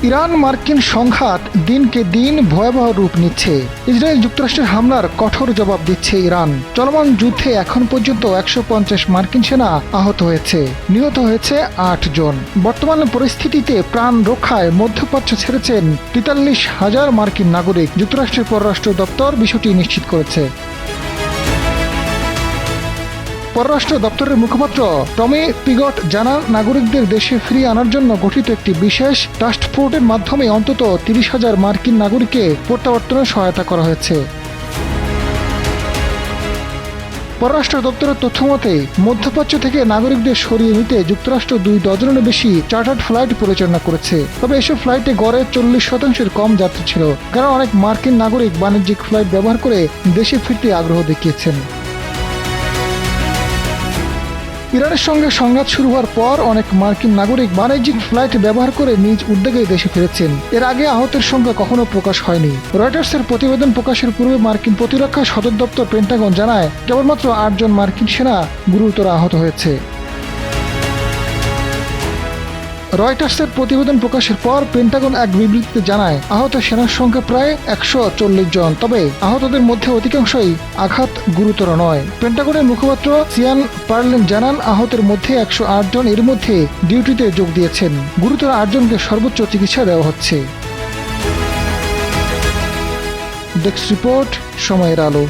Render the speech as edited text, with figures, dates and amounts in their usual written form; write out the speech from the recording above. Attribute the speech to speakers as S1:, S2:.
S1: Iran মার্কিন সংঘাত দিনকে দিন ভয়াবহ রূপ নিচ্ছে। ইসরায়েল যুক্তরাষ্ট্রের হামলার কঠোর জবাব দিচ্ছে ইরান। চলমান যুদ্ধে এখন পর্যন্ত 150 মার্কিন সেনা আহত হয়েছে, নিহত হয়েছে 8 জন। বর্তমান পরিস্থিতিতে প্রাণ রক্ষায় মধ্যপ্রাচ্য ছেড়েছেন 43,000 মার্কিন নাগরিক। যুক্তরাষ্ট্রের পররাষ্ট্র দপ্তর বিষয়টি নিশ্চিত করেছে। পররাষ্ট্র দপ্তরের মুখপাত্র টমি পিগট জানান, নাগরিকদের দেশে ফিরিয়ে আনার জন্য গঠিত একটি বিশেষ টাস্ক ফোর্সের মাধ্যমে অন্তত 30,000 মার্কিন নাগরিককে প্রত্যাবর্তনে সহায়তা করা হয়েছে। পররাষ্ট্র দপ্তরের তথ্য মতে মধ্যপ্রাচ্য থেকে নাগরিকদের সরিয়ে নিতে যুক্তরাষ্ট্র 2 ডজনেরও বেশি চার্টার্ড ফ্লাইট পরিচালনা করেছে। তবে এসব ফ্লাইটে গড়ে 40% কম যাত্রী ছিল, কারণ অনেক মার্কিন নাগরিক বাণিজ্যিক ফ্লাইট ব্যবহার করে দেশে ফিরতে আগ্রহ দেখিয়েছেন। ইরানের সঙ্গে সংঘাত শুরু হওয়ার পর অনেক মার্কিন নাগরিক বাণিজ্যিক ফ্লাইট ব্যবহার করে নিজ উদ্যোগে দেশে ফিরেছেন। এর আগে আহতের সংখ্যা কখনো প্রকাশ হয়নি। রয়টার্সের প্রতিবেদন প্রকাশের পূর্বে মার্কিন প্রতিরক্ষা সদর দপ্তর পেন্টাগন জানায়, কেবলমাত্র 8 জন মার্কিন সেনা গুরুতর আহত হয়েছে। রয়টার্সের প্রতিবেদন প্রকাশের পর পেন্টাগন এক বিবৃতিতে জানায়, আহত সেনার সংখ্যা প্রায় 140 জন, তবে আহতদের মধ্যে অধিকাংশই আঘাত গুরুতর নয়। পেন্টাগনের মুখপাত্র সিয়ান পার্লেন জানান, আহতের মধ্যে 108 জন এর মধ্যে ডিউটিতে যোগ দিয়েছেন। গুরুতর 8 জনকে সর্বোচ্চ চিকিৎসা দেওয়া হচ্ছে। ডেস্ক রিপোর্ট, সময়ের আলো।